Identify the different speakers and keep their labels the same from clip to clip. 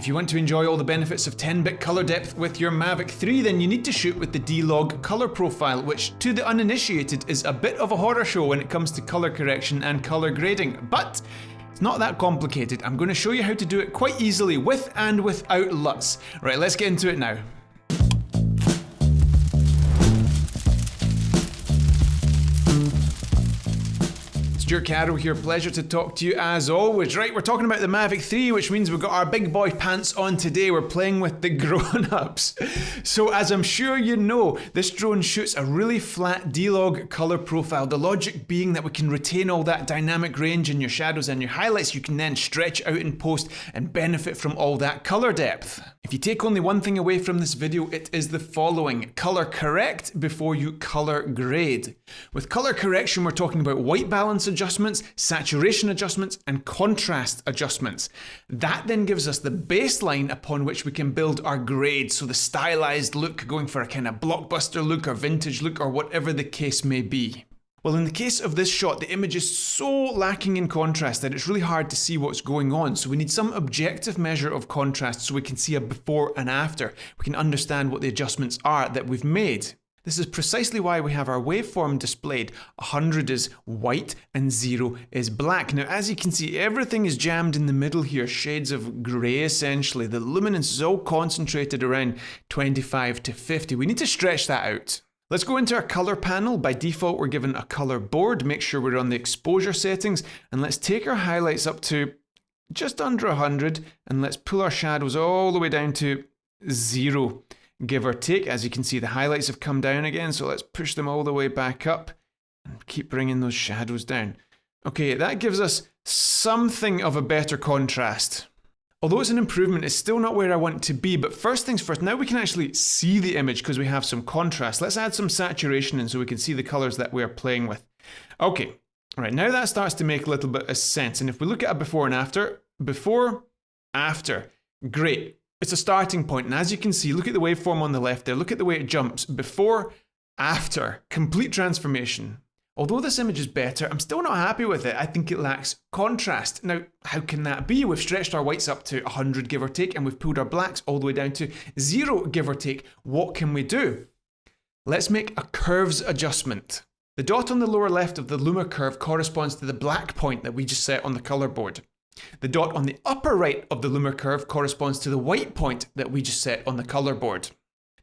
Speaker 1: If you want to enjoy all the benefits of 10-bit color depth with your Mavic 3, then you need to shoot with the D-Log color profile, which to the uninitiated is a bit of a horror show when it comes to color correction and color grading. But it's not that complicated. I'm going to show you how to do it quite easily with and without LUTs. Right, let's get into it now. Stewart here, pleasure to talk to you as always. Right, we're talking about the Mavic 3, which means we've got our big boy pants on today. We're playing with the grown-ups. So as I'm sure you know, this drone shoots a really flat D-Log color profile. The logic being that we can retain all that dynamic range in your shadows and your highlights. You can then stretch out in post and benefit from all that color depth. If you take only one thing away from this video, it is the following: color correct before you color grade. With color correction, we're talking about white balance adjustments, saturation adjustments, and contrast adjustments. That then gives us the baseline upon which we can build our grade, so the stylized look, going for a kind of blockbuster look or vintage look or whatever the case may be. Well, in the case of this shot, the image is so lacking in contrast that it's really hard to see what's going on. So we need some objective measure of contrast so we can see a before and after. We can understand what the adjustments are that we've made. This is precisely why we have our waveform displayed. 100 is white and 0 is black. Now, as you can see, everything is jammed in the middle here, shades of grey essentially. The luminance is all concentrated around 25 to 50. We need to stretch that out. Let's go into our color panel. By default, we're given a color board. Make sure we're on the exposure settings, and let's take our highlights up to just under 100, and let's pull our shadows all the way down to 0, give or take. As you can see, the highlights have come down again, so let's push them all the way back up and keep bringing those shadows down. Okay, that gives us something of a better contrast. Although it's an improvement, it's still not where I want to be, but first things first, now we can actually see the image because we have some contrast. Let's add some saturation in so we can see the colors that we're playing with. Okay, all right, now that starts to make a little bit of sense. And if we look at a before and after, great. It's a starting point. And as you can see, look at the waveform on the left there. Look at the way it jumps. Before, after, complete transformation. Although this image is better, I'm still not happy with it. I think it lacks contrast. Now, how can that be? We've stretched our whites up to 100, give or take, and we've pulled our blacks all the way down to 0, give or take. What can we do? Let's make a curves adjustment. The dot on the lower left of the luma curve corresponds to the black point that we just set on the color board. The dot on the upper right of the luma curve corresponds to the white point that we just set on the color board.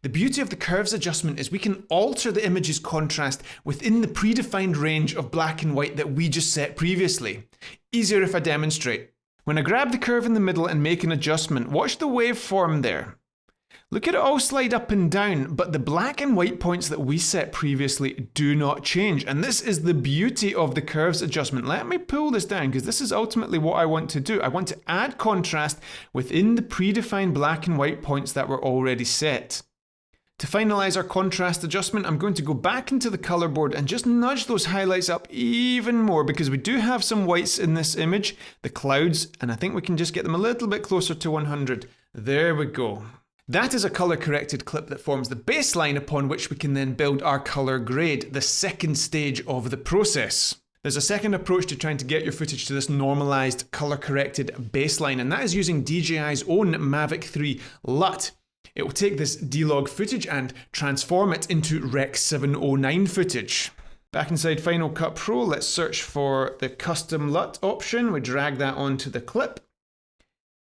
Speaker 1: The beauty of the curves adjustment is we can alter the image's contrast within the predefined range of black and white that we just set previously. Easier if I demonstrate. When I grab the curve in the middle and make an adjustment, watch the waveform there. Look at it all slide up and down, but the black and white points that we set previously do not change. And this is the beauty of the curves adjustment. Let me pull this down because this is ultimately what I want to do. I want to add contrast within the predefined black and white points that were already set. To finalize our contrast adjustment, I'm going to go back into the color board and just nudge those highlights up even more because we do have some whites in this image, the clouds, and I think we can just get them a little bit closer to 100. There we go. That is a color corrected clip that forms the baseline upon which we can then build our color grade, the second stage of the process. There's a second approach to trying to get your footage to this normalized color corrected baseline, and that is using DJI's own Mavic 3 LUT. It will take this D-Log footage and transform it into Rec. 709 footage. Back inside Final Cut Pro, let's search for the custom LUT option. We drag that onto the clip.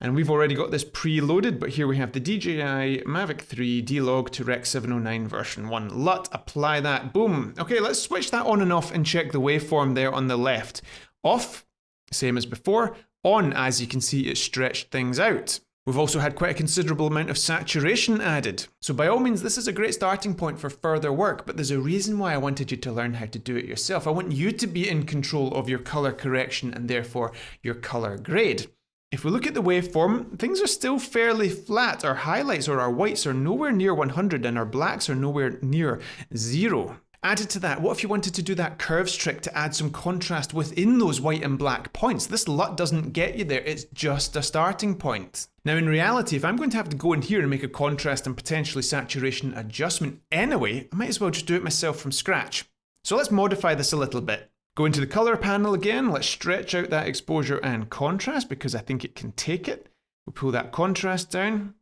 Speaker 1: And we've already got this preloaded, but here we have the DJI Mavic 3 D-Log to Rec. 709 version 1 LUT. Apply that, boom. Okay, let's switch that on and off and check the waveform there on the left. Off, same as before. On, as you can see, it stretched things out. We've also had quite a considerable amount of saturation added. So by all means, this is a great starting point for further work, but there's a reason why I wanted you to learn how to do it yourself. I want you to be in control of your color correction and therefore your color grade. If we look at the waveform, things are still fairly flat. Our highlights or our whites are nowhere near 100 and our blacks are nowhere near 0. Added to that, what if you wanted to do that curves trick to add some contrast within those white and black points? This LUT doesn't get you there, it's just a starting point. Now in reality, if I'm going to have to go in here and make a contrast and potentially saturation adjustment anyway, I might as well just do it myself from scratch. So let's modify this a little bit. Go into the color panel again, let's stretch out that exposure and contrast because I think it can take it. We'll pull that contrast down.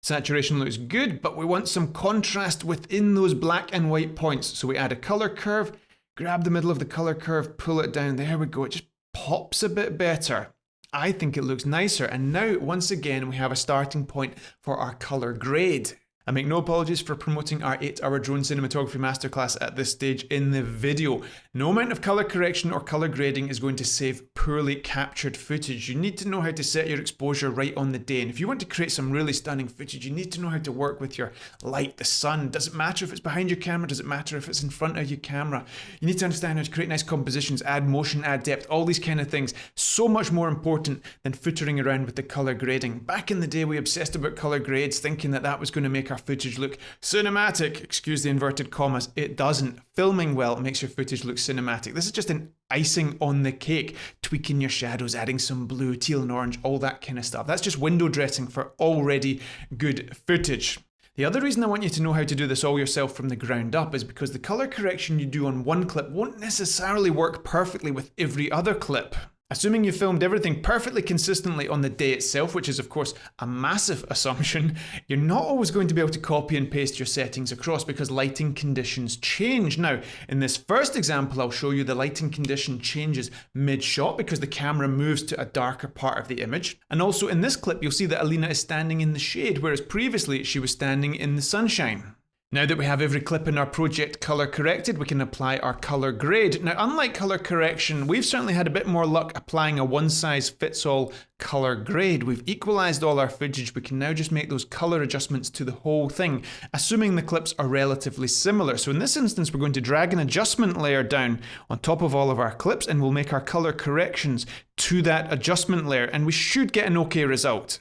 Speaker 1: Saturation looks good, but we want some contrast within those black and white points. So we add a color curve, grab the middle of the color curve, pull it down. There we go. It just pops a bit better. I think it looks nicer. And now, once again, we have a starting point for our color grade. I make no apologies for promoting our 8-hour drone cinematography masterclass at this stage in the video. No amount of color correction or color grading is going to save poorly captured footage. You need to know how to set your exposure right on the day. And if you want to create some really stunning footage, you need to know how to work with your light, the sun. Does it matter if it's behind your camera? Does it matter if it's in front of your camera? You need to understand how to create nice compositions, add motion, add depth, all these kind of things. So much more important than footering around with the color grading. Back in the day, we obsessed about color grades, thinking that that was going to make our footage look cinematic. Excuse the inverted commas. It doesn't. Filming well makes your footage look cinematic. This is just an icing on the cake. Tweaking your shadows, adding some blue, teal and orange, all that kind of stuff. That's just window dressing for already good footage. The other reason I want you to know how to do this all yourself from the ground up is because the color correction you do on one clip won't necessarily work perfectly with every other clip. Assuming you filmed everything perfectly consistently on the day itself, which is of course a massive assumption, you're not always going to be able to copy and paste your settings across because lighting conditions change. Now, in this first example, I'll show you the lighting condition changes mid-shot because the camera moves to a darker part of the image. And also in this clip, you'll see that Alina is standing in the shade, whereas previously she was standing in the sunshine. Now that we have every clip in our project color corrected, we can apply our color grade. Now, unlike color correction, we've certainly had a bit more luck applying a one-size-fits-all color grade. We've equalized all our footage. We can now just make those color adjustments to the whole thing, assuming the clips are relatively similar. So in this instance, we're going to drag an adjustment layer down on top of all of our clips, and we'll make our color corrections to that adjustment layer, and we should get an okay result.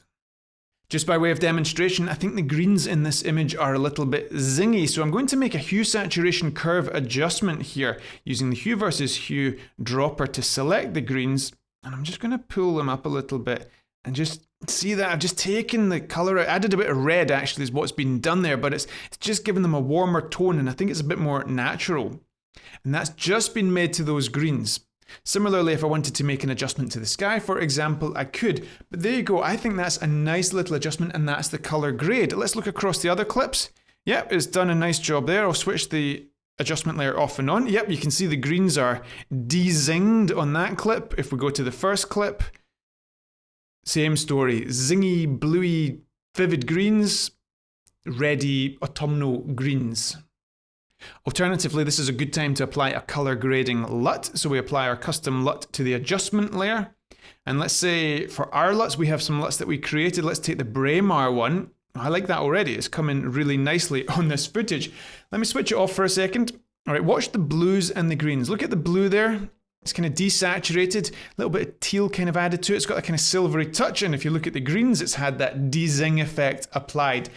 Speaker 1: Just by way of demonstration, I think the greens in this image are a little bit zingy, so I'm going to make a hue saturation curve adjustment here using the hue versus hue dropper to select the greens, and I'm just going to pull them up a little bit and just see that I've just taken the color, added a bit of red actually is what's been done there, but it's just given them a warmer tone, and I think it's a bit more natural. And that's just been made to those greens. Similarly, if I wanted to make an adjustment to the sky, for example, I could. But there you go. I think that's a nice little adjustment, and that's the color grade. Let's look across the other clips. Yep, it's done a nice job there. I'll switch the adjustment layer off and on. Yep, you can see the greens are de-zinged on that clip. If we go to the first clip, same story. Zingy, bluey, vivid greens, reddy, autumnal greens. Alternatively, this is a good time to apply a color grading LUT. So we apply our custom LUT to the adjustment layer. And let's say for our LUTs, we have some LUTs that we created. Let's take the Braemar one. I like that already. It's coming really nicely on this footage. Let me switch it off for a second. All right, watch the blues and the greens. Look at the blue there. It's kind of desaturated, a little bit of teal kind of added to it. It's got a kind of silvery touch. And if you look at the greens, it's had that de-zing effect applied.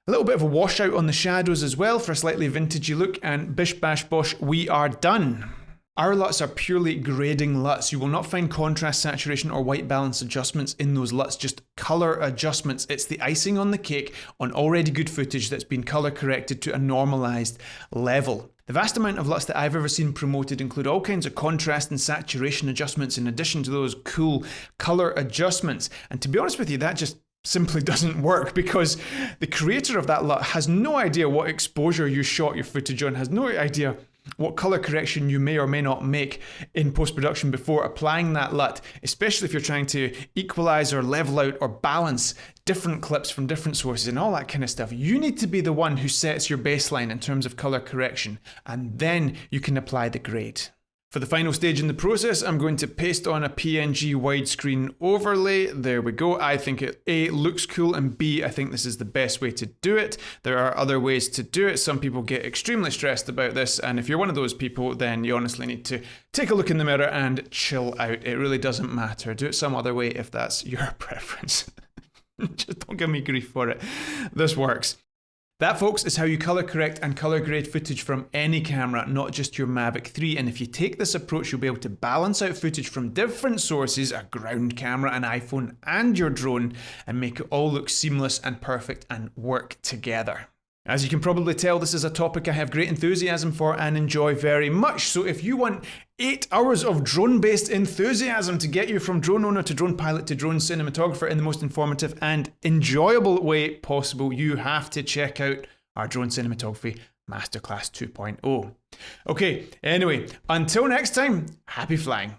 Speaker 1: A little bit of a washout on the shadows as well for a slightly vintagey look, and bish bash bosh, we are done. Our LUTs are purely grading LUTs. You will not find contrast, saturation or white balance adjustments in those LUTs, just color adjustments. It's the icing on the cake on already good footage that's been color corrected to a normalized level. The vast amount of LUTs that I've ever seen promoted include all kinds of contrast and saturation adjustments in addition to those cool color adjustments. And to be honest with you, that just simply doesn't work because the creator of that LUT has no idea what exposure you shot your footage on, has no idea what color correction you may or may not make in post-production before applying that LUT, especially if you're trying to equalize or level out or balance different clips from different sources and all that kind of stuff. You need to be the one who sets your baseline in terms of color correction, and then you can apply the grade. For the final stage in the process, I'm going to paste on a PNG widescreen overlay. There we go. I think it A, looks cool, and B, I think this is the best way to do it. There are other ways to do it. Some people get extremely stressed about this, and if you're one of those people, then you honestly need to take a look in the mirror and chill out. It really doesn't matter. Do it some other way if that's your preference. Just don't give me grief for it. This works. That, folks, is how you color correct and color grade footage from any camera, not just your Mavic 3. And if you take this approach, you'll be able to balance out footage from different sources, a ground camera, an iPhone, and your drone, and make it all look seamless and perfect and work together. As you can probably tell, this is a topic I have great enthusiasm for and enjoy very much. So if you want 8 hours of drone-based enthusiasm to get you from drone owner to drone pilot to drone cinematographer in the most informative and enjoyable way possible, you have to check out our Drone Cinematography Masterclass 2.0. Okay, anyway, until next time, happy flying.